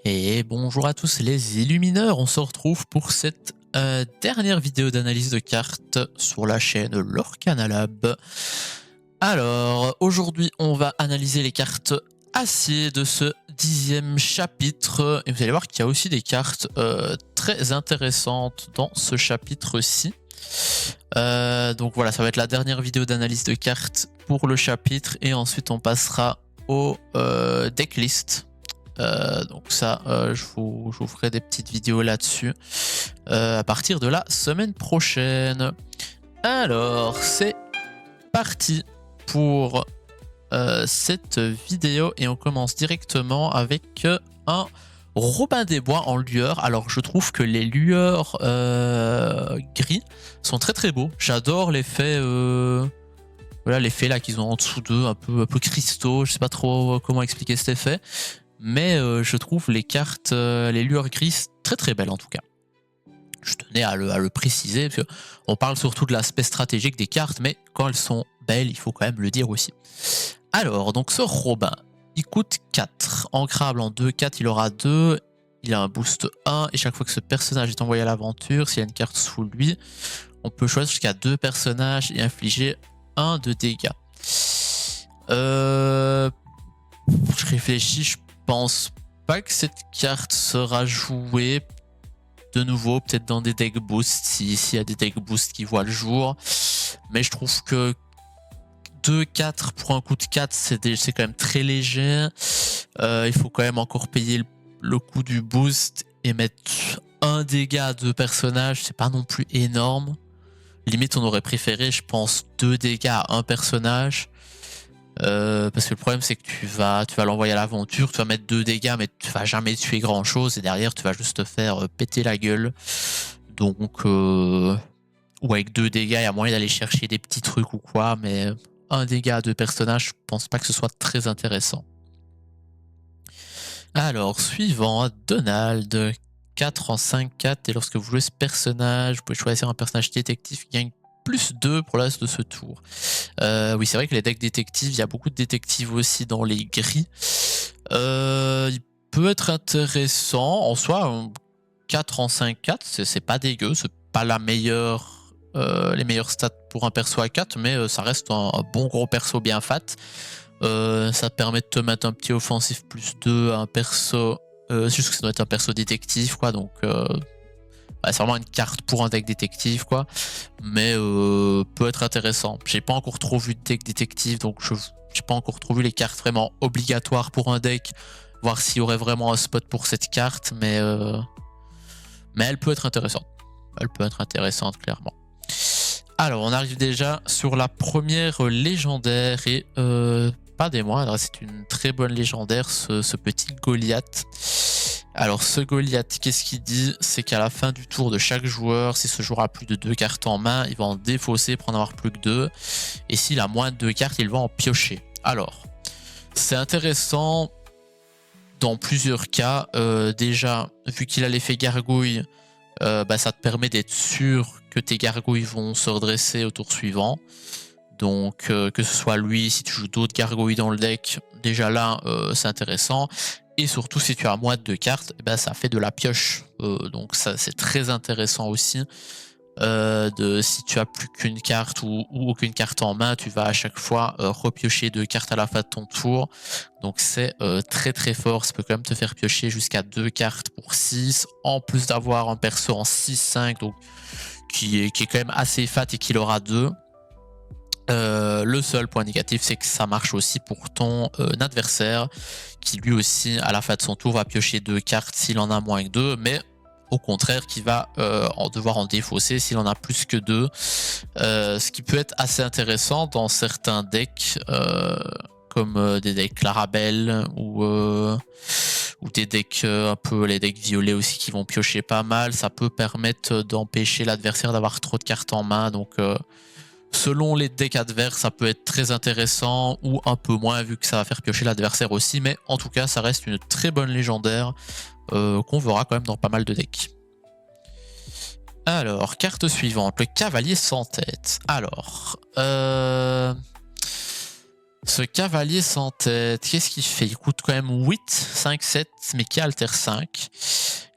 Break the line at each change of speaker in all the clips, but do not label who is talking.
Et bonjour à tous les illumineurs, on se retrouve pour cette dernière vidéo d'analyse de cartes sur la chaîne Lorcana Lab. Alors, aujourd'hui on va analyser les cartes acier de ce 10e chapitre. Et vous allez voir qu'il y a aussi des cartes très intéressantes dans ce chapitre-ci. Donc voilà, ça va être la dernière vidéo d'analyse de cartes pour le chapitre. Et ensuite on passera au decklist. Donc ça, je vous ferai des petites vidéos là-dessus à partir de la semaine prochaine. Alors, c'est parti pour cette vidéo et on commence directement avec un Robin des Bois en lueur. Alors, je trouve que les lueurs gris sont très très beaux. J'adore l'effet... Voilà l'effet là qu'ils ont en dessous d'eux, un peu cristaux, je sais pas trop comment expliquer cet effet. Mais je trouve les cartes, les lueurs grises, très très belles en tout cas. Je tenais à le préciser, parce qu'on parle surtout de l'aspect stratégique des cartes, mais quand elles sont belles, il faut quand même le dire aussi. Alors, donc ce Robin, il coûte 4. Ancrable en 2-4, il aura 2. Il a un boost 1, et chaque fois que ce personnage est envoyé à l'aventure, s'il y a une carte sous lui, on peut choisir jusqu'à 2 personnages et infliger 1 de dégâts. Je réfléchis, je pense pas que cette carte sera jouée de nouveau, peut-être dans des deck boosts, s'il y a des deck boosts qui voient le jour. Mais je trouve que 2-4 pour un coup de 4, c'est quand même très léger. Il faut quand même encore payer le coût du boost et mettre un dégât à 2 personnages, c'est pas non plus énorme. Limite, on aurait préféré, je pense, 2 dégâts à un personnage. Parce que le problème c'est que tu vas l'envoyer à l'aventure, tu vas mettre 2 dégâts mais tu vas jamais tuer grand chose et derrière tu vas juste te faire péter la gueule. Donc ou avec 2 dégâts il y a moyen d'aller chercher des petits trucs ou quoi, mais un dégât à 2 personnages je pense pas que ce soit très intéressant. Alors suivant, Donald, 4 en 5-4 et lorsque vous jouez ce personnage vous pouvez choisir un personnage détective qui gagne plus 2 pour le reste de ce tour. Oui, c'est vrai que les decks détectives, il y a beaucoup de détectives aussi dans les gris. Il peut être intéressant. En soi, 4 en 5-4, c'est pas dégueu. C'est pas la meilleure, les meilleures stats pour un perso à 4, mais ça reste un bon gros perso bien fat. Ça permet de te mettre un petit offensif plus 2 à un perso. C'est juste que ça doit être un perso détective, quoi. Donc... c'est vraiment une carte pour un deck détective quoi, mais peut être intéressant. J'ai pas encore trop vu de deck détective, donc j'ai pas encore trop vu les cartes vraiment obligatoires pour un deck, voir s'il y aurait vraiment un spot pour cette carte, mais elle peut être intéressante. Elle peut être intéressante clairement. Alors on arrive déjà sur la première légendaire et pas des moindres, c'est une très bonne légendaire, ce petit Goliath. Alors ce Goliath, qu'est-ce qu'il dit? C'est qu'à la fin du tour de chaque joueur, si ce joueur a plus de 2 cartes en main, il va en défausser pour en avoir plus que 2. Et s'il a moins de 2 cartes, il va en piocher. Alors, c'est intéressant dans plusieurs cas. Déjà, vu qu'il a l'effet gargouille, ça te permet d'être sûr que tes gargouilles vont se redresser au tour suivant. Donc que ce soit lui, si tu joues d'autres gargouilles dans le deck, déjà là c'est intéressant. Et surtout si tu as moins de 2 cartes, ça fait de la pioche. Donc ça c'est très intéressant aussi. Si tu as plus qu'une carte ou aucune carte en main, tu vas à chaque fois repiocher 2 cartes à la fin de ton tour. Donc c'est très très fort, ça peut quand même te faire piocher jusqu'à 2 cartes pour 6, en plus d'avoir un perso en 6-5, donc qui est quand même assez fat et qu'il aura 2. Le seul point négatif, c'est que ça marche aussi pour ton adversaire, qui lui aussi, à la fin de son tour, va piocher 2 cartes s'il en a moins que 2, mais au contraire, qui va devoir en défausser s'il en a plus que 2. Ce qui peut être assez intéressant dans certains decks, comme des decks Clarabelle ou des decks un peu les decks violets aussi qui vont piocher pas mal. Ça peut permettre d'empêcher l'adversaire d'avoir trop de cartes en main, donc... selon les decks adverses, ça peut être très intéressant ou un peu moins vu que ça va faire piocher l'adversaire aussi. Mais en tout cas, ça reste une très bonne légendaire qu'on verra quand même dans pas mal de decks. Alors, carte suivante, le cavalier sans tête. Alors, Ce cavalier sans tête, qu'est-ce qu'il fait? Il coûte quand même 8, 5, 7, mais qui altère 5.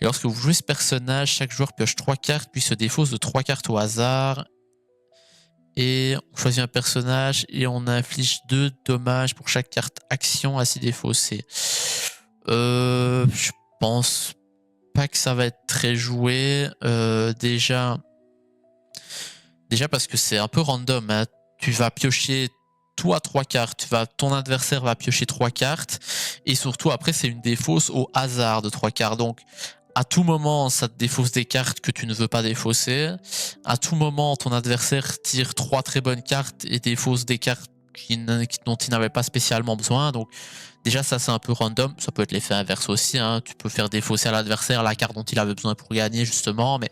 Et lorsque vous jouez ce personnage, chaque joueur pioche 3 cartes, puis se défausse de 3 cartes au hasard. Et on choisit un personnage et on inflige 2 dommages pour chaque carte action à s'y défausser. Je pense pas que ça va être très joué. Déjà parce que c'est un peu random. Hein. Tu vas piocher toi 3 cartes, ton adversaire va piocher 3 cartes, et surtout après c'est une défausse au hasard de 3 cartes. Donc à tout moment ça te défausse des cartes que tu ne veux pas défausser. À tout moment ton adversaire tire 3 très bonnes cartes et défausse des cartes dont il n'avait pas spécialement besoin. Donc déjà ça c'est un peu random. Ça peut être l'effet inverse aussi. Hein. Tu peux faire défausser à l'adversaire la carte dont il avait besoin pour gagner justement, mais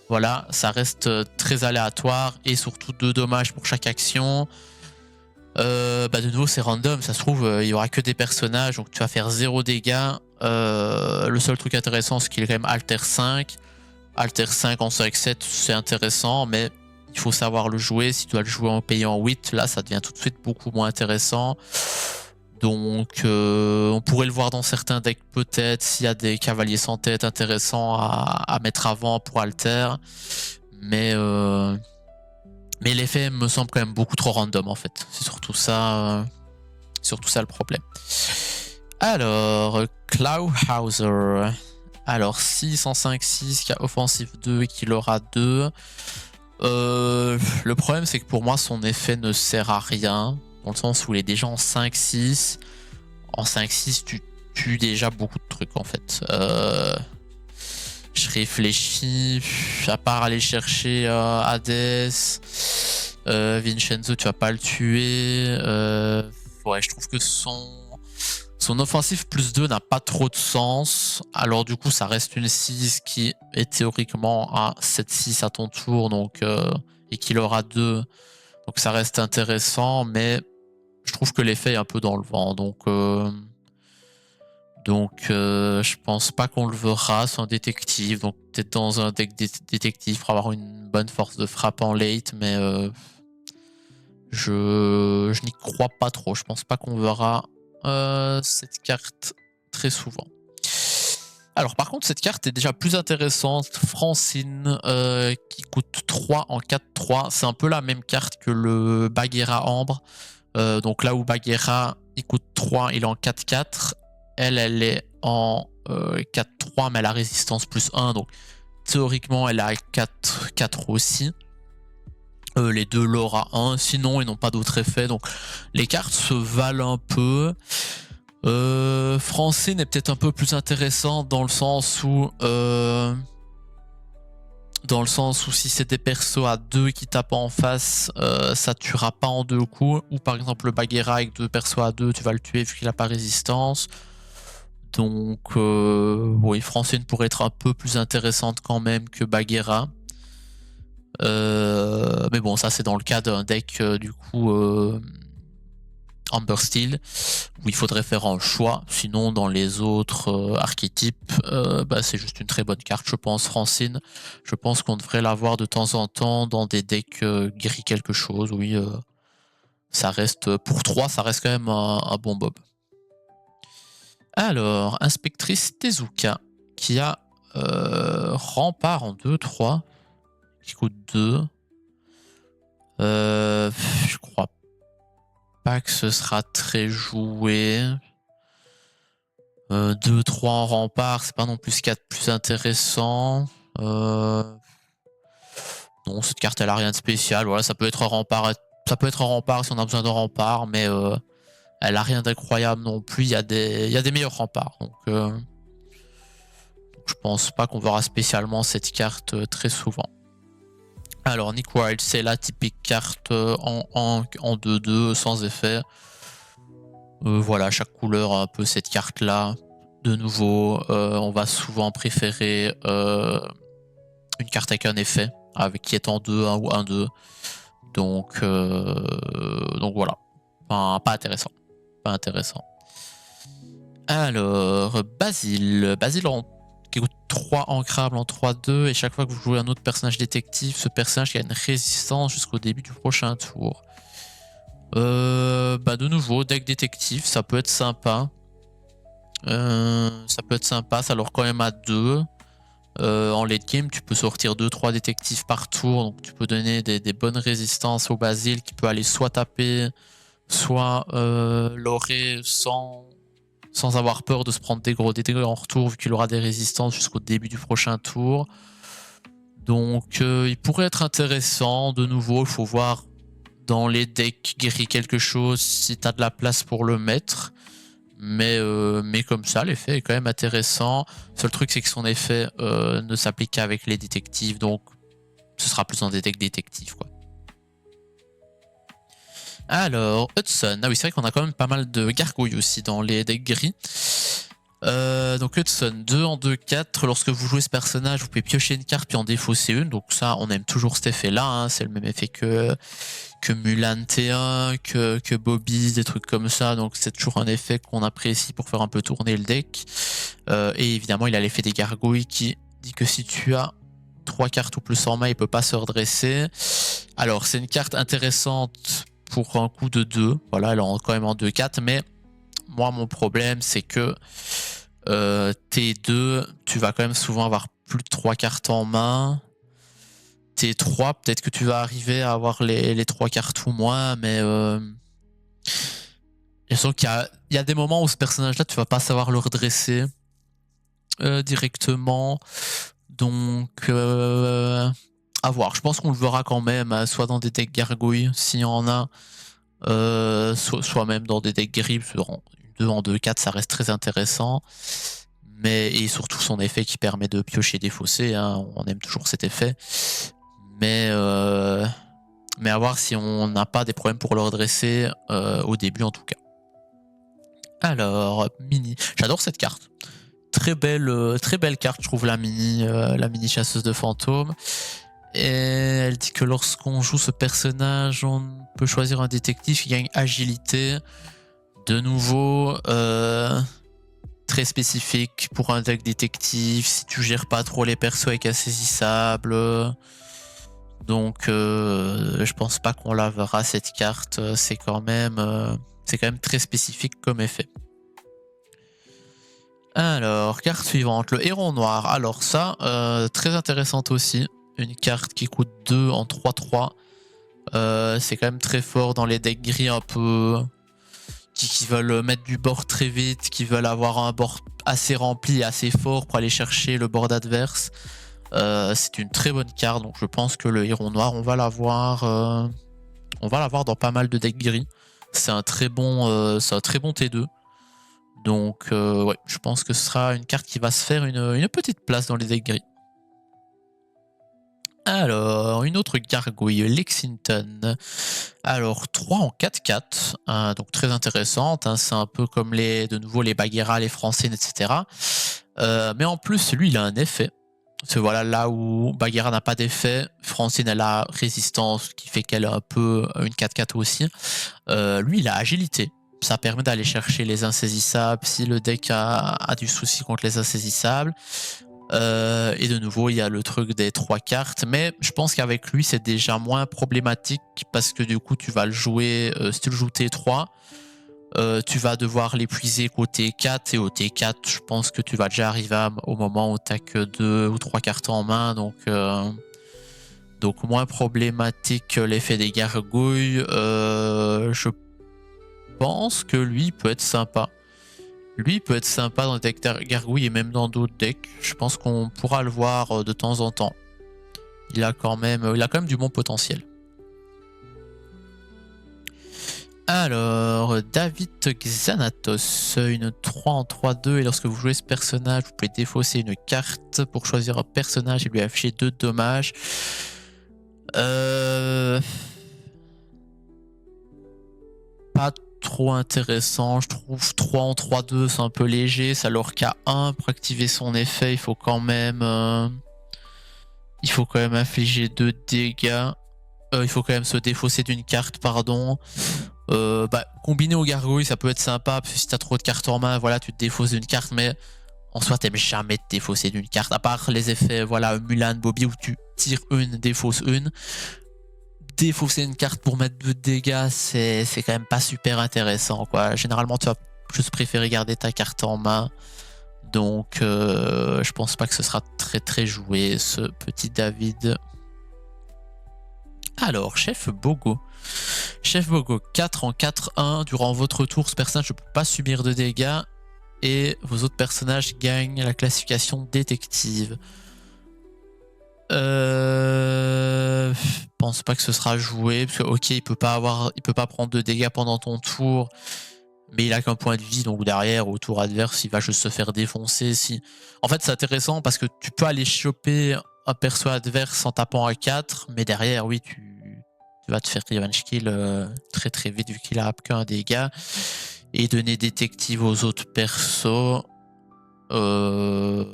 voilà, ça reste très aléatoire et surtout 2 dommages pour chaque action. De nouveau c'est random, ça se trouve il y aura que des personnages, donc tu vas faire 0 dégâts. Le seul truc intéressant c'est qu'il est quand même alter 5. Alter 5 en 5-7 c'est intéressant, mais il faut savoir le jouer. Si tu dois le jouer en payant 8, là ça devient tout de suite beaucoup moins intéressant. Donc on pourrait le voir dans certains decks peut-être, s'il y a des cavaliers sans tête intéressants à mettre avant pour alter. Mais l'effet me semble quand même beaucoup trop random en fait. C'est surtout ça le problème. Alors, Clawhauser. Alors, 6 en 5-6, qui a offensive 2 et qui aura 2. Le problème, c'est que pour moi, son effet ne sert à rien. Dans le sens où il est déjà en 5-6. En 5-6, tu tues déjà beaucoup de trucs en fait. Je réfléchis, à part aller chercher Hades, Vincenzo, tu vas pas le tuer. Ouais, je trouve que son offensive plus 2 n'a pas trop de sens. Alors du coup, ça reste une 6 qui est théoriquement à 7-6 à ton tour, donc, et qu'il aura 2. Donc ça reste intéressant, mais je trouve que l'effet est un peu dans le vent. Donc je pense pas qu'on le verra sur un détective. Donc peut-être dans un deck détective pour avoir une bonne force de frappe en late, mais je n'y crois pas trop. Je pense pas qu'on verra cette carte très souvent. Alors par contre cette carte est déjà plus intéressante. Francine qui coûte 3 en 4-3. C'est un peu la même carte que le Bagheera Ambre. Donc là où Bagheera il coûte 3, il est en 4-4. Elle est en 4-3, mais elle a résistance plus 1. Donc théoriquement, elle a 4 aussi. Les deux l'aura 1. Sinon, ils n'ont pas d'autre effet. Donc les cartes se valent un peu. Francine est peut-être un peu plus intéressant dans le sens où si c'est des persos à 2 qui tapent en face, ça tuera pas en 2 coups. Ou par exemple le Bagheera avec 2 persos à 2, tu vas le tuer vu qu'il n'a pas résistance. Donc oui, Francine pourrait être un peu plus intéressante quand même que Bagheera. Mais bon, ça c'est dans le cas d'un deck du coup Amber Steel, où il faudrait faire un choix. Sinon, dans les autres archétypes, c'est juste une très bonne carte, je pense, Francine. Je pense qu'on devrait l'avoir de temps en temps dans des decks gris quelque chose. Oui, ça reste pour 3, ça reste quand même un bon bob. Alors, Inspectrice Tezuka, qui a Rempart en 2-3, qui coûte 2. Je crois pas que ce sera très joué. 2-3 en Rempart, c'est pas non plus 4 plus intéressant. Non, cette carte elle a rien de spécial. Voilà, ça peut être un rempart. Ça peut être un rempart si on a besoin d'un rempart, mais elle a rien d'incroyable non plus. Il y a des meilleurs remparts. Donc je pense pas qu'on verra spécialement cette carte très souvent. Alors Nick Wilde, c'est la typique carte en 2-2 sans effet. Voilà, chaque couleur a un peu cette carte là. De nouveau, on va souvent préférer une carte avec un effet, qui est en 2, 1 ou 1-2. Donc voilà. Enfin, pas intéressant. Pas intéressant. Alors, Basile. Basile qui coûte 3 ancrables en 3-2. Et chaque fois que vous jouez un autre personnage détective, ce personnage a une résistance jusqu'au début du prochain tour. Bah de nouveau, deck détective, ça peut être sympa. Ça peut être sympa, ça leur quand même à 2. En late game, tu peux sortir 2-3 détectives par tour, donc tu peux donner des bonnes résistances au Basile qui peut aller soit taper, soit l'aurer sans avoir peur de se prendre des gros dégâts en retour, vu qu'il aura des résistances jusqu'au début du prochain tour. Donc il pourrait être intéressant. De nouveau, il faut voir dans les decks gris quelque chose si tu as de la place pour le mettre. Mais comme ça, l'effet est quand même intéressant. Le seul truc, c'est que son effet ne s'applique qu'avec les détectives, donc ce sera plus dans des decks détectives, quoi. Alors, Hudson. Ah oui, c'est vrai qu'on a quand même pas mal de gargouilles aussi dans les decks gris. Donc Hudson, 2 en 2-4. Lorsque vous jouez ce personnage, vous pouvez piocher une carte puis en défausser une. Donc ça, on aime toujours cet effet-là. Hein. C'est le même effet que Mulan T1, que Bobby, des trucs comme ça. Donc c'est toujours un effet qu'on apprécie pour faire un peu tourner le deck. Et évidemment, il a l'effet des gargouilles qui dit que si tu as 3 cartes ou plus en main, il peut pas se redresser. Alors, c'est une carte intéressante pour un coup de 2. Voilà, elle est quand même en 2-4. Mais moi, mon problème, c'est que T2, tu vas quand même souvent avoir plus de 3 cartes en main. T3, peut-être que tu vas arriver à avoir les 3 cartes ou moins, mais je sens qu'il y a des moments où ce personnage-là, tu vas pas savoir le redresser directement. Donc, à voir. Je pense qu'on le verra quand même, soit dans des decks gargouilles, s'il y en a, soit même dans des decks gris. 2 en 2-4, ça reste très intéressant. Et surtout son effet qui permet de piocher des fossés. Hein, on aime toujours cet effet. Mais à voir si on n'a pas des problèmes pour le redresser au début en tout cas. Alors, Mini. J'adore cette carte. Très belle carte, je trouve, la Mini chasseuse de fantômes. Et elle dit que lorsqu'on joue ce personnage, on peut choisir un détective qui gagne agilité. De nouveau, très spécifique pour un deck détective. Si tu gères pas trop les persos avec insaisissable. Donc, je pense pas qu'on la verra cette carte. C'est quand même très spécifique comme effet. Alors, carte suivante, le Héron Noir. Alors ça, très intéressante aussi. Une carte qui coûte 2 en 3-3. C'est quand même très fort dans les decks gris un peu... qui veulent mettre du board très vite, qui veulent avoir un board assez rempli et assez fort pour aller chercher le board adverse. C'est une très bonne carte, donc je pense que le Héron Noir, on va l'avoir dans pas mal de decks gris. C'est un très bon T2. Donc ouais, je pense que ce sera une carte qui va se faire une petite place dans les decks gris. Alors, une autre gargouille, Lexington. Alors, 3 en 4-4, donc très intéressante. Hein, c'est un peu comme de nouveau les Bagheera, les Francines, etc. Mais en plus, lui, il a un effet. C'est voilà, là où Bagheera n'a pas d'effet, Francine elle a résistance, qui fait qu'elle a un peu une 4-4 aussi. Lui, il a agilité. Ça permet d'aller chercher les insaisissables si le deck a du souci contre les insaisissables. Et de nouveau, il y a le truc des 3 cartes. Mais je pense qu'avec lui, c'est déjà moins problématique parce que du coup, tu vas le jouer, si tu le joues T3, tu vas devoir l'épuiser qu'au T4. Et au T4, je pense que tu vas déjà arriver au moment où tu n'as que 2 ou 3 cartes en main. Donc moins problématique que l'effet des gargouilles. Je pense que lui peut être sympa. Lui peut être sympa dans les decks gargouilles et même dans d'autres decks. Je pense qu'on pourra le voir de temps en temps. Il a quand même du bon potentiel. Alors, David Xanatos, une 3 en 3-2. Et lorsque vous jouez ce personnage, vous pouvez défausser une carte pour choisir un personnage et lui afficher 2 dommages. Pas trop intéressant, je trouve. 3 en 3-2, c'est un peu léger. Ça alors qu'à 1 pour activer son effet, il faut quand même infliger 2 dégâts. Il faut quand même se défausser d'une carte, pardon. Combiné aux gargouilles, ça peut être sympa, parce que si t'as trop de cartes en main, voilà, tu te défausses d'une carte, mais en soi, t'aimes jamais te défausser d'une carte, à part les effets, voilà, Mulan, Bobby, où tu tires une, défausses une. défausser une carte pour mettre 2 dégâts, c'est quand même pas super intéressant, quoi. Généralement, tu vas juste préférer garder ta carte en main. Donc, je pense pas que ce sera très joué, ce petit David. Alors, Chef Bogo. Chef Bogo, 4 en 4-1. Durant votre tour, ce personnage ne peut pas subir de dégâts. Et vos autres personnages gagnent la classification détective. Je pense pas que ce sera joué. Parce que, ok, il peut pas prendre de dégâts pendant ton tour. Mais il a qu'un point de vie, donc derrière, au tour adverse, il va juste se faire défoncer. En fait, c'est intéressant parce que tu peux aller choper un perso adverse en tapant à 4, mais derrière, oui, tu vas te faire revenge kill très vite vu qu'il a qu'un dégât. Et donner détective aux autres persos. Je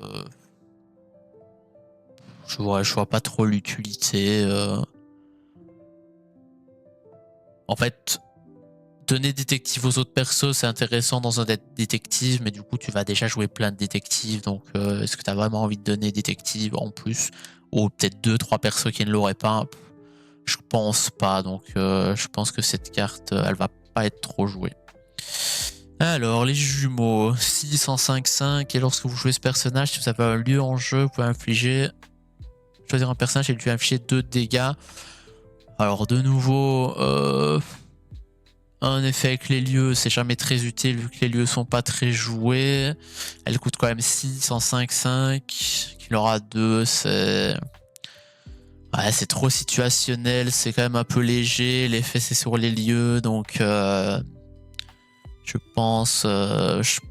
vois pas trop l'utilité. En fait, donner détective aux autres persos, c'est intéressant dans un détective, mais du coup, tu vas déjà jouer plein de détectives. Donc, est-ce que tu as vraiment envie de donner détective en plus? Ou peut-être 2-3 persos qui ne l'auraient pas? Je pense pas. Donc, je pense que cette carte, elle va pas être trop jouée. Alors, les jumeaux, 6 en 5-5. Et lorsque vous jouez ce personnage, si vous avez un lieu en jeu, vous pouvez choisir un personnage et lui infliger 2 dégâts. Alors, de nouveau, un effet avec les lieux, c'est jamais très utile vu que les lieux sont pas très joués. Elle coûte quand même 6 en 5-5. Qu'il aura 2, c'est... Ouais, c'est trop situationnel, c'est quand même un peu léger. L'effet, c'est sur les lieux, donc... Je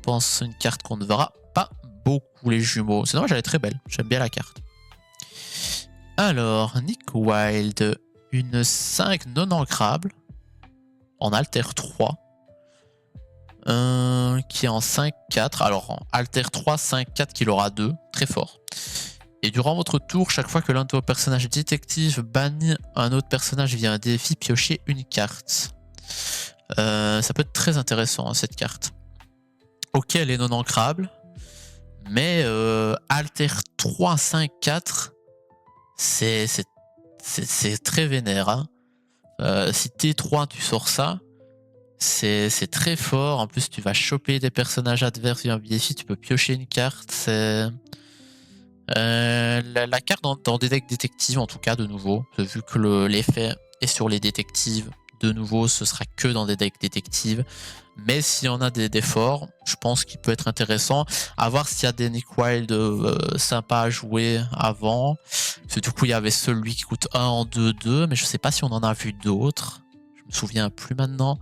pense une carte qu'on ne verra pas beaucoup, les jumeaux. C'est dommage, elle est très belle. J'aime bien la carte. Alors, Nick Wild, une 5 non ancrable en Alter 3. Qui est en 5-4. Alors, en Alter 3, 5-4, qu'il aura 2. Très fort. Et durant votre tour, chaque fois que l'un de vos personnages détectives bannit un autre personnage via un défi, piochez une carte. Ça peut être très intéressant, hein, cette carte. Ok, elle est non ancrable, mais Alter 3, 5, 4, c'est très vénère. Hein. Si T3 tu sors ça, c'est très fort. En plus, tu vas choper des personnages adverses via un défi, tu peux piocher une carte. C'est la carte dans des decks détectives, en tout cas, de nouveau, vu que l'effet est sur les détectives. De nouveau, ce sera que dans des decks détectives. Mais s'il y en a des forts, je pense qu'il peut être intéressant. À voir s'il y a des Nick Wild sympas à jouer avant. Parce que du coup, il y avait celui qui coûte 1 en 2-2. Mais je sais pas si on en a vu d'autres. Je me souviens plus maintenant.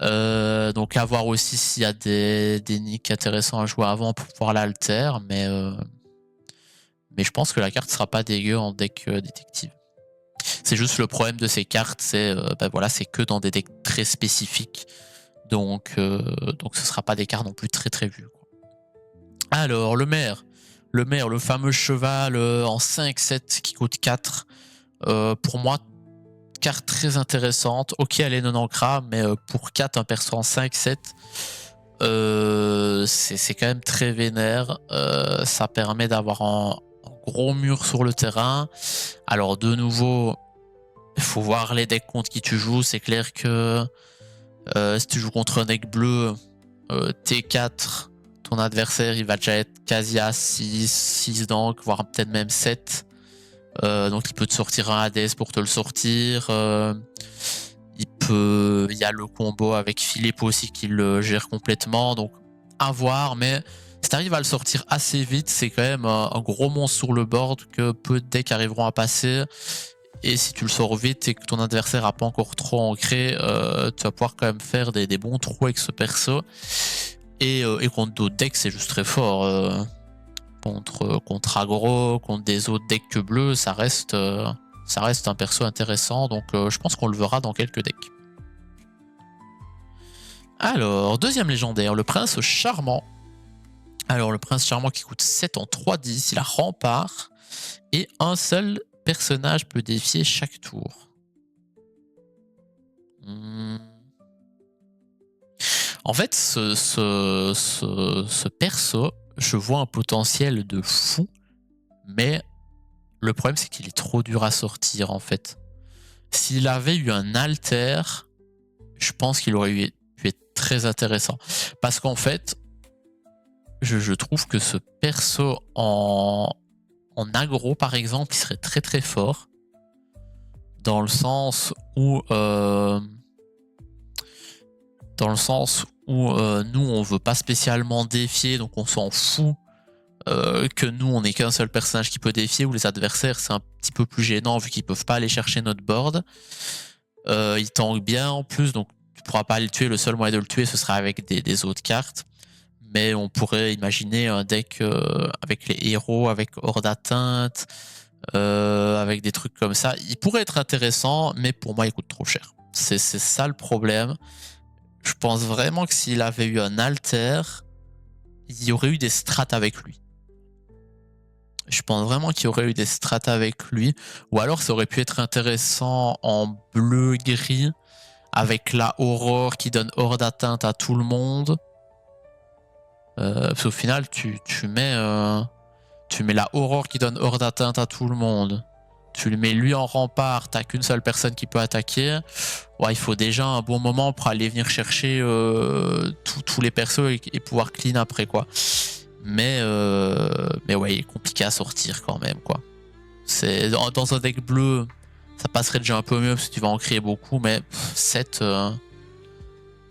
Donc à voir aussi s'il y a des Nick intéressants à jouer avant pour pouvoir l'alter. Mais je pense que la carte sera pas dégueu en deck détective. C'est juste le problème de ces cartes, c'est voilà, c'est que dans des decks très spécifiques. Donc ce sera pas des cartes non plus très vues. Quoi. Alors, le maire, le fameux cheval en 5-7 qui coûte 4. Pour moi, carte très intéressante. Ok, elle est non ancrable, mais pour 4, un perso en 5-7, c'est quand même très vénère. Ça permet d'avoir un gros mur sur le terrain. Alors, de nouveau, il faut voir les decks contre qui tu joues. C'est clair que si tu joues contre un deck bleu, T4, ton adversaire il va déjà être quasi à 6 donc, voire peut-être même 7. Donc il peut te sortir un Hades pour te le sortir. Il y a le combo avec Philippe aussi qui le gère complètement. Donc à voir, mais si tu arrives à le sortir assez vite, c'est quand même un gros monstre sur le board que peu de decks arriveront à passer. Et si tu le sors vite et que ton adversaire n'a pas encore trop ancré, tu vas pouvoir quand même faire des bons trous avec ce perso. Et contre d'autres decks, c'est juste très fort. Contre aggro, contre des autres decks que bleus, ça reste un perso intéressant. Donc je pense qu'on le verra dans quelques decks. Alors, deuxième légendaire, le prince charmant. Alors, le prince charmant qui coûte 7 en 3-10, il a rempart. Et un seul personnage peut défier chaque tour. En fait, ce perso, je vois un potentiel de fou, mais le problème c'est qu'il est trop dur à sortir en fait. S'il avait eu un alter, je pense qu'il aurait pu être très intéressant. Parce qu'en fait, je trouve que ce perso en aggro, par exemple, il serait très très fort. Dans le sens où... nous, on veut pas spécialement défier, donc on s'en fout que nous, on n'est qu'un seul personnage qui peut défier, ou les adversaires, c'est un petit peu plus gênant vu qu'ils peuvent pas aller chercher notre board. Ils tankent bien en plus, donc tu pourras pas le tuer. Le seul moyen de le tuer, ce sera avec des autres cartes. Mais on pourrait imaginer un deck avec les héros, avec hors d'atteinte, avec des trucs comme ça. Il pourrait être intéressant, mais pour moi, il coûte trop cher. C'est ça le problème. Je pense vraiment que s'il avait eu un alter, il y aurait eu des strats avec lui. Je pense vraiment qu'il y aurait eu des strats avec lui. Ou alors ça aurait pu être intéressant en bleu-gris, avec la Aurore qui donne hors d'atteinte à tout le monde. Parce qu'au final, tu mets la Aurore qui donne hors d'atteinte à tout le monde. Tu le mets lui en rempart, t'as qu'une seule personne qui peut attaquer. Ouais, il faut déjà un bon moment pour aller venir chercher tous les persos et pouvoir clean après, quoi. Mais ouais, il est compliqué à sortir quand même, quoi. Dans un deck bleu, ça passerait déjà un peu mieux parce que tu vas en créer beaucoup, mais 7,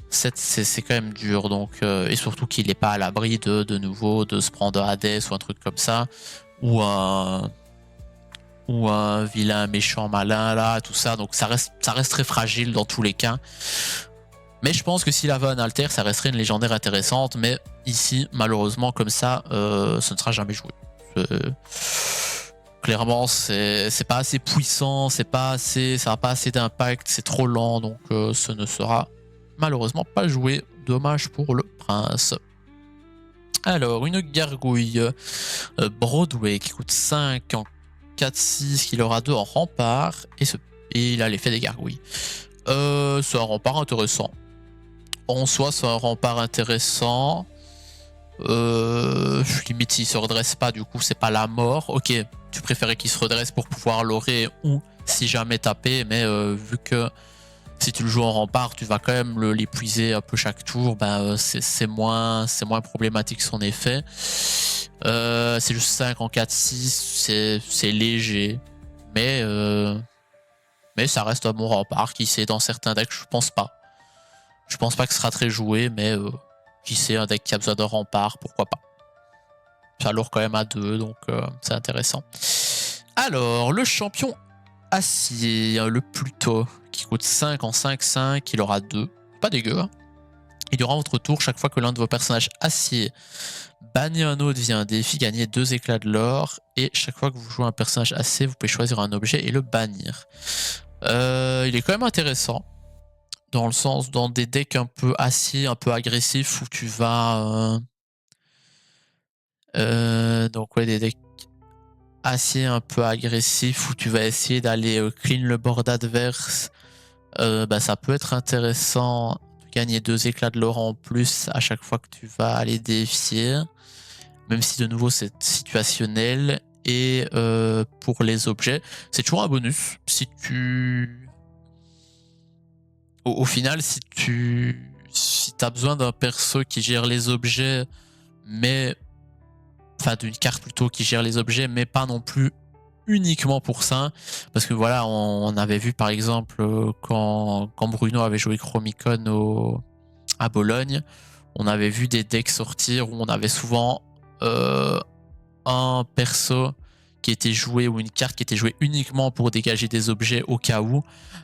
c'est quand même dur. Donc, et surtout qu'il n'est pas à l'abri de nouveau de se prendre Hades ou un truc comme ça, ou un vilain méchant malin là, tout ça. Donc ça reste très fragile dans tous les cas. Mais je pense que s'il avait un alter, ça resterait une légendaire intéressante. Mais ici, malheureusement, comme ça, ce ne sera jamais joué. Clairement, c'est pas assez puissant, ça n'a pas assez d'impact, c'est trop lent, donc ce ne sera malheureusement pas joué. Dommage pour le prince. Alors, une gargouille Broadway qui coûte 5 en 4-6, qu'il aura 2 en rempart, et il a l'effet des gargouilles. C'est un rempart intéressant. En soi, c'est un rempart intéressant. Limite, s'il se redresse pas, du coup, c'est pas la mort. Ok, tu préférais qu'il se redresse pour pouvoir l'aurer ou si jamais taper, mais vu que si tu le joues en rempart, tu vas quand même l'épuiser un peu chaque tour, ben, c'est moins problématique son effet. C'est juste 5 en 4-6, c'est léger, mais ça reste un bon rempart. Qui sait, dans certains decks, je pense pas. Je pense pas que ce sera très joué, mais qui sait, un deck qui a besoin d'un rempart, pourquoi pas. Ça lourd quand même à 2, donc c'est intéressant. Alors, le champion acier, le Pluto, qui coûte 5 en 5-5, il aura 2. Pas dégueu, hein. Il y aura votre tour, chaque fois que l'un de vos personnages acier bannit un autre via un défi, gagnez 2 éclats de l'or. Et chaque fois que vous jouez un personnage acier, vous pouvez choisir un objet et le bannir. Il est quand même intéressant. Dans le sens, dans des decks un peu acier, un peu agressifs, où tu vas... donc ouais, des decks acier un peu agressifs, où tu vas essayer d'aller clean le board adverse. Bah, ça peut être intéressant de gagner 2 éclats de l'or en plus à chaque fois que tu vas aller défier. Même si de nouveau c'est situationnel. Et pour les objets, c'est toujours un bonus. Si tu... Au final, si t'as besoin d'un perso qui gère les objets, mais... Enfin, d'une carte plutôt qui gère les objets, mais pas non plus uniquement pour ça. Parce que voilà, on avait vu par exemple quand Bruno avait joué Chromicon à Bologne, on avait vu des decks sortir où on avait souvent un perso qui était joué ou une carte qui était jouée uniquement pour dégager des objets au cas où.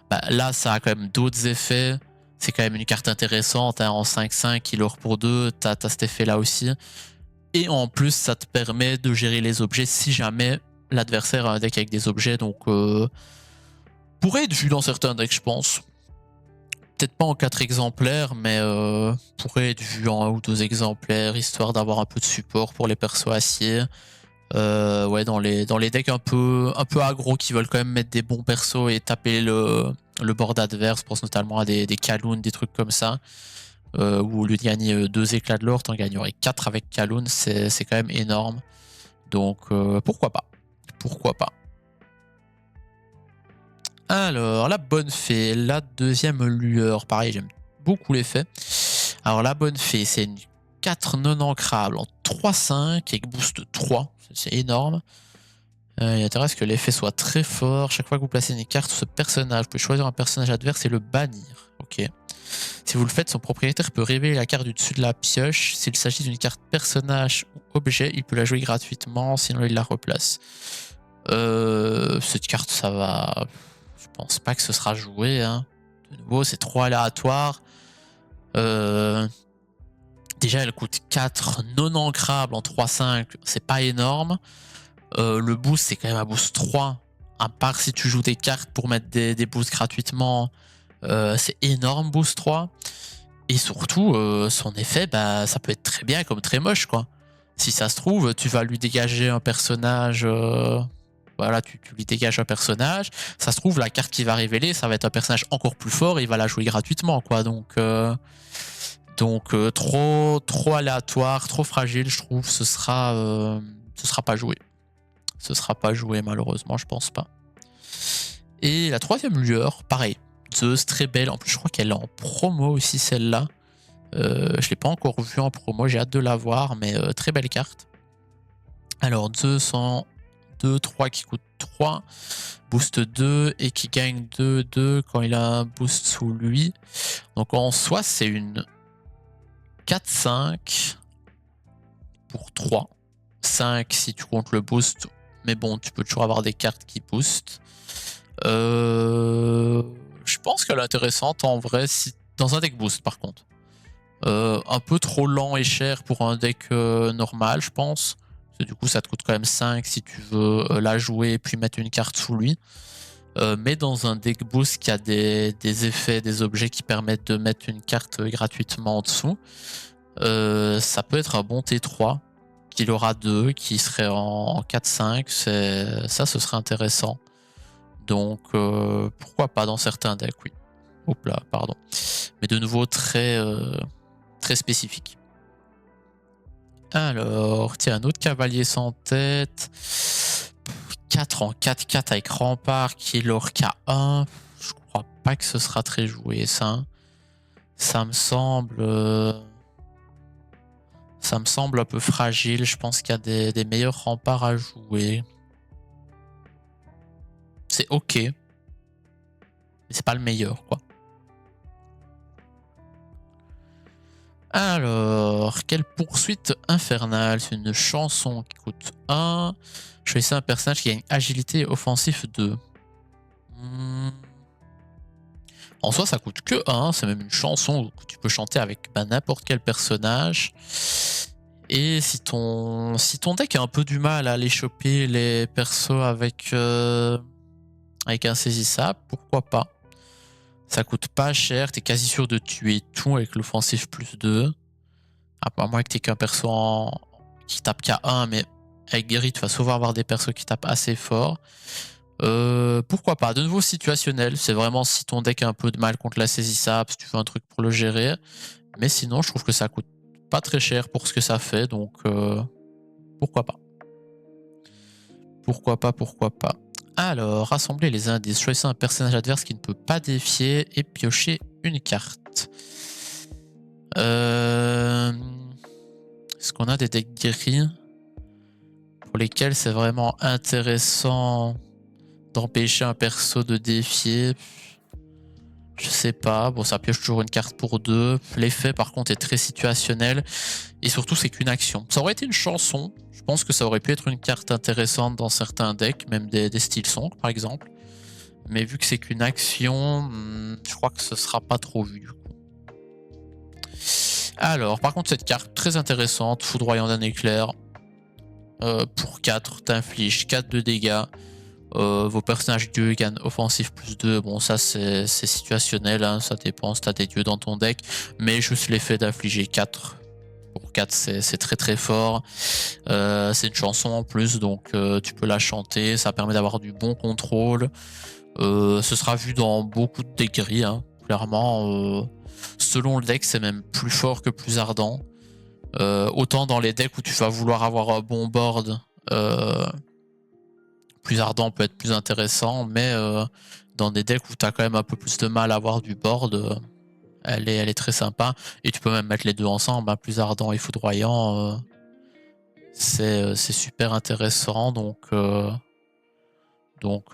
Bah, là, ça a quand même d'autres effets. C'est quand même une carte intéressante, hein, en 5-5, il aura pour 2, t'as cet effet là aussi. Et en plus, ça te permet de gérer les objets si jamais l'adversaire a un deck avec des objets. Donc, pourrait être vu dans certains decks, je pense. Peut-être pas en 4 exemplaires, mais pourrait être vu en 1 ou 2 exemplaires, histoire d'avoir un peu de support pour les persos acier. Ouais, dans les decks un peu aggro qui veulent quand même mettre des bons persos et taper le board adverse. Je pense notamment à des Kaloun, des trucs comme ça. Où au lieu de gagner 2 éclats de l'or, t'en gagnerais 4 avec Kaloun, c'est quand même énorme. Donc pourquoi pas. Pourquoi pas. Alors, la bonne fée, la deuxième lueur. Pareil, j'aime beaucoup l'effet. Alors, la bonne fée, c'est une 4 non ancrable en 3-5 avec boost 3. C'est énorme. Il intéresse que l'effet soit très fort. Chaque fois que vous placez une carte sur ce personnage, vous pouvez choisir un personnage adverse et le bannir. Ok. Si vous le faites, son propriétaire peut révéler la carte du dessus de la pioche. S'il s'agit d'une carte personnage ou objet, il peut la jouer gratuitement, sinon il la replace. Cette carte, ça va... Je pense pas que ce sera joué. Hein. De nouveau, c'est trop aléatoire. Déjà, elle coûte 4 non ancrables en 3-5. C'est pas énorme. Le boost, c'est quand même un boost 3. À part si tu joues des cartes pour mettre des boosts gratuitement, c'est énorme, boost 3. Et surtout, son effet, bah, ça peut être très bien comme très moche, quoi. Si ça se trouve, tu vas lui dégager un personnage... voilà, tu lui dégages un personnage. Ça se trouve, la carte qui va révéler, ça va être un personnage encore plus fort et il va la jouer gratuitement, quoi. Donc trop aléatoire, trop fragile, je trouve. Ce sera pas joué. Ce sera pas joué, malheureusement, je pense pas. Et la troisième lueur, pareil. Zeus, très belle. En plus, je crois qu'elle est en promo aussi, celle-là. Je l'ai pas encore vue en promo, j'ai hâte de la voir, mais très belle carte. Alors, Zeus en 2-3 qui coûte 3, boost 2 et qui gagne 2-2 quand il a un boost sous lui. Donc en soi, c'est une 4-5 pour 3. 5 si tu comptes le boost, mais bon, tu peux toujours avoir des cartes qui boostent. Je pense qu'elle est intéressante en vrai, si... dans un deck boost par contre. Un peu trop lent et cher pour un deck normal, je pense. Du coup, ça te coûte quand même 5 si tu veux la jouer et puis mettre une carte sous lui. Mais dans un deck boost qui a des effets, des objets qui permettent de mettre une carte gratuitement en dessous, ça peut être un bon T3 qu'il aura 2, qui serait en 4-5. Ça, ce serait intéressant. Donc, pourquoi pas dans certains decks, oui. Hop là, pardon. Mais de nouveau, très spécifique. Alors, tiens, un autre cavalier sans tête. 4 en 4-4 avec rempart qui est l'Orca 1. Je crois pas que ce sera très joué, ça. Ça me semble un peu fragile. Je pense qu'il y a des meilleurs remparts à jouer. C'est ok. Mais c'est pas le meilleur, quoi. Alors, quelle poursuite infernale. C'est une chanson qui coûte 1. Choisissez un personnage qui gagne agilité et offensif 2. En soi, ça coûte que 1. C'est même une chanson que tu peux chanter avec n'importe quel personnage. Et si ton deck a un peu du mal à aller choper les persos avec insaisissable, pourquoi pas. Ça coûte pas cher, t'es quasi sûr de tuer tout avec l'offensif plus 2. À moins que t'aies qu'un perso qui tape K1, mais avec Gary, tu vas souvent avoir des persos qui tapent assez fort. Pourquoi pas, de nouveau situationnel, c'est vraiment si ton deck a un peu de mal contre l'insaisissable, si tu veux un truc pour le gérer. Mais sinon, je trouve que ça coûte pas très cher pour ce que ça fait, donc pourquoi pas. Pourquoi pas. Alors, rassembler les indices. Choisissez un personnage adverse qui ne peut pas défier et piocher une carte. Est-ce qu'on a des decks gris pour lesquels c'est vraiment intéressant d'empêcher un perso de défier? Je sais pas. Bon, ça pioche toujours une carte pour 2. L'effet, par contre, est très situationnel. Et surtout, c'est qu'une action. Ça aurait été une chanson. Je pense que ça aurait pu être une carte intéressante dans certains decks, même des styles song, par exemple. Mais vu que c'est qu'une action, je crois que ce sera pas trop vu, du coup. Alors, par contre, cette carte, très intéressante. Foudroyant d'un éclair. Pour 4, t'infliges 4 de dégâts. Vos personnages dieux gagnent offensif plus 2. Bon, ça c'est situationnel, hein, ça dépend si t'as des dieux dans ton deck. Mais juste l'effet d'infliger 4. Pour 4, c'est très très fort. C'est une chanson en plus, donc tu peux la chanter. Ça permet d'avoir du bon contrôle. Ce sera vu dans beaucoup de decks gris, hein, clairement. Selon le deck, c'est même plus fort que plus ardent. Autant dans les decks où tu vas vouloir avoir un bon board. Plus ardent peut être plus intéressant, mais dans des decks où tu as quand même un peu plus de mal à avoir du board, elle est très sympa. Et tu peux même mettre les deux ensemble, hein, plus ardent et foudroyant. C'est super intéressant. Donc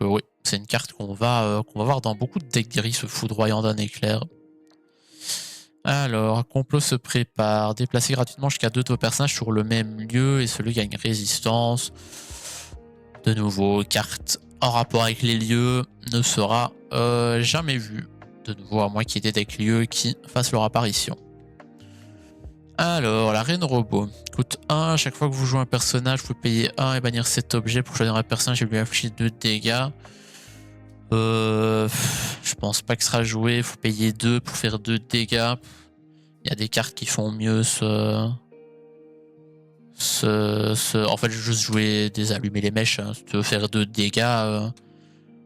oui, c'est une carte qu'on va voir dans beaucoup de decks gris, ce foudroyant d'un éclair. Alors, complot se prépare. Déplacer gratuitement jusqu'à 2 de vos personnages sur le même lieu et celui gagne résistance. De nouveau, carte en rapport avec les lieux ne sera jamais vue. De nouveau, à moins qu'il y ait des decks lieux qui fassent leur apparition. Alors, la reine robot coûte 1. À chaque fois que vous jouez un personnage, vous pouvez payer 1 et bannir cet objet pour choisir un personnage et lui afficher 2 dégâts. Je pense pas que ce sera joué. Il faut payer 2 pour faire 2 dégâts. Il y a des cartes qui font mieux en fait, juste jouer des allumer les mèches. Hein. Si tu veux faire 2 dégâts,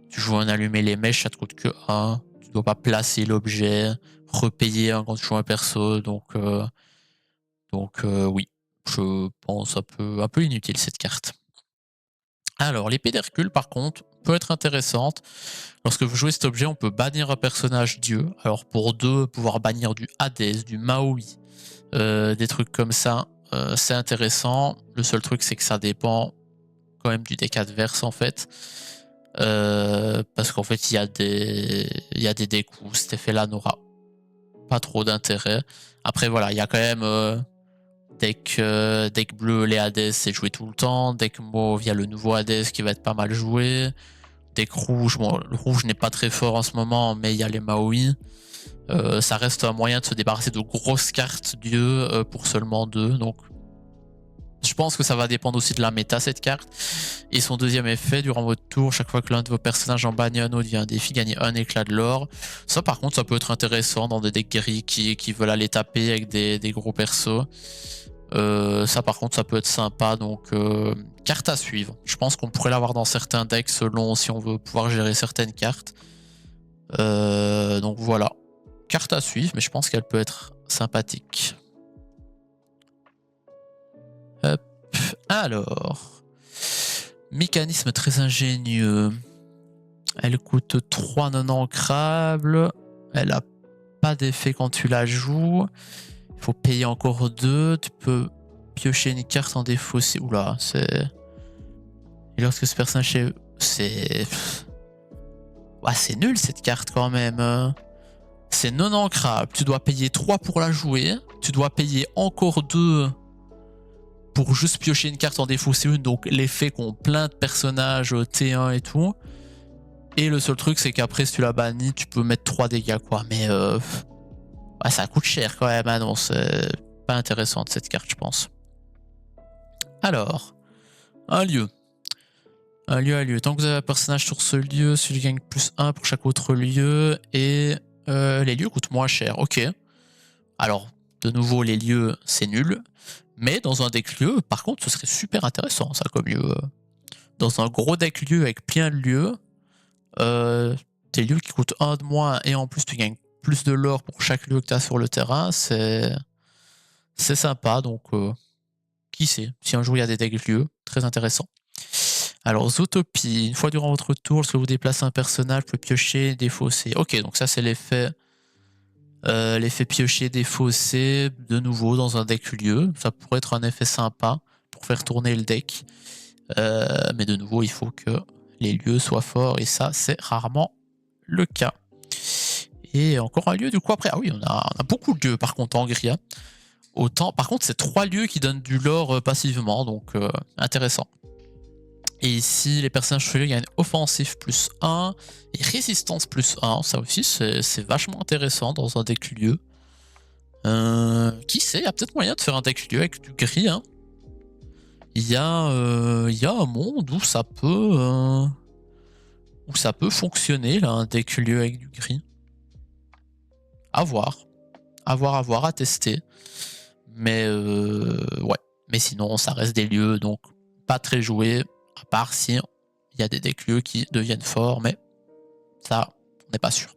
tu joues un allumer les mèches, ça te coûte que 1. Tu dois pas placer l'objet, repayer 1 quand tu joues un perso. Donc oui, je pense un peu inutile cette carte. Alors, l'épée d'Hercule, par contre, peut être intéressante. Lorsque vous jouez cet objet, on peut bannir un personnage dieu. Alors, pour 2, pouvoir bannir du Hadès, du Maui, des trucs comme ça, c'est intéressant. Le seul truc, c'est que ça dépend quand même du deck adverse, en fait. Parce qu'en fait, il y a des decks où cet effet-là n'aura pas trop d'intérêt. Après, voilà, il y a quand même... Deck bleu, les Hadès, c'est joué tout le temps. Deck mauve, il y a le nouveau Hadès qui va être pas mal joué. Deck rouge, bon, le rouge n'est pas très fort en ce moment, mais il y a les Maui. Ça reste un moyen de se débarrasser de grosses cartes dieu pour seulement 2. Donc, je pense que ça va dépendre aussi de la méta, cette carte. Et son deuxième effet, durant votre tour, chaque fois que l'un de vos personnages en bannit un autre via un défi, gagnez un éclat de l'or. Ça, par contre, ça peut être intéressant dans des decks gris qui veulent aller taper avec des gros persos. Ça par contre ça peut être sympa, donc carte à suivre. Je pense qu'on pourrait l'avoir dans certains decks selon si on veut pouvoir gérer certaines cartes. Donc voilà, carte à suivre, mais je pense qu'elle peut être sympathique. Hop. Alors, mécanisme très ingénieux. Elle coûte 3 non ancrables. Elle a pas d'effet quand tu la joues. Il faut payer encore 2. Tu peux piocher une carte en défaussé. Oula, c'est... Et lorsque ce personnage est... C'est... Ouais, c'est nul cette carte quand même. C'est non ancrable. Tu dois payer 3 pour la jouer. Tu dois payer encore 2 pour juste piocher une carte en défaussé 1. Donc l'effet qu'ont plein de personnages T1 et tout. Et le seul truc, c'est qu'après, si tu la bannis, tu peux mettre 3 dégâts, quoi. Mais... Ouais, ça coûte cher quand même, hein, non, c'est pas intéressante cette carte, je pense. Alors, un lieu. Un lieu. Tant que vous avez un personnage sur ce lieu, celui gagne plus 1 pour chaque autre lieu. Et les lieux coûtent moins cher. Ok. Alors, de nouveau, les lieux, c'est nul. Mais dans un deck lieu, par contre, ce serait super intéressant, ça, comme lieu. Dans un gros deck lieu avec plein de lieux, des lieux qui coûtent 1 de moins et en plus, tu gagnes plus de l'or pour chaque lieu que tu as sur le terrain, c'est sympa. Donc, qui sait, si un jour il y a des decks lieux, très intéressant. Alors, Zootopie, une fois durant votre tour, lorsque vous déplacez un personnage, vous pouvez piocher, défausser. Ok, donc ça c'est l'effet piocher, défausser, de nouveau dans un deck lieu. Ça pourrait être un effet sympa pour faire tourner le deck. Mais de nouveau, il faut que les lieux soient forts et ça, c'est rarement le cas. Et encore un lieu du coup après. Ah oui, on a beaucoup de lieux par contre en gris. Hein. Autant, par contre, c'est 3 lieux qui donnent du lore passivement, donc intéressant. Et ici, les personnages lieu gagnent offensif plus 1 et résistance plus 1. Ça aussi, c'est vachement intéressant dans un deck lieu. Qui sait, il y a peut-être moyen de faire un deck lieu avec du gris. Hein. Il y a un monde où ça peut fonctionner, là, un deck lieu avec du gris. À voir, à tester. Mais ouais. Mais sinon, ça reste des lieux, donc pas très joués, à part si il y a des decks lieux qui deviennent forts, mais ça, on n'est pas sûr.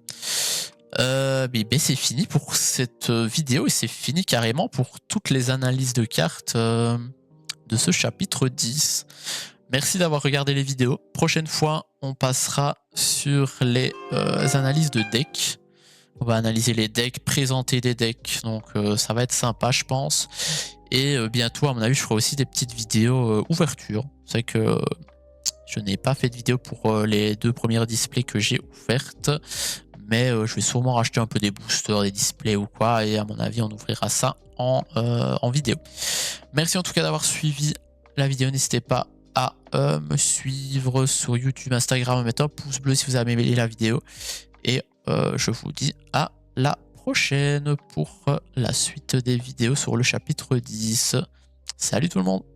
Mais c'est fini pour cette vidéo et c'est fini carrément pour toutes les analyses de cartes de ce chapitre 10. Merci d'avoir regardé les vidéos. Prochaine fois, on passera sur les analyses de decks. On va analyser les decks, présenter des decks, donc ça va être sympa je pense. Et bientôt à mon avis je ferai aussi des petites vidéos ouverture. C'est vrai que je n'ai pas fait de vidéo pour les 2 premières displays que j'ai ouvertes. Mais je vais sûrement racheter un peu des boosters, des displays ou quoi. Et à mon avis on ouvrira ça en vidéo. Merci en tout cas d'avoir suivi la vidéo. N'hésitez pas à me suivre sur YouTube, Instagram, mettre un pouce bleu si vous avez aimé la vidéo. Et je vous dis à la prochaine pour la suite des vidéos sur le chapitre 10. Salut tout le monde!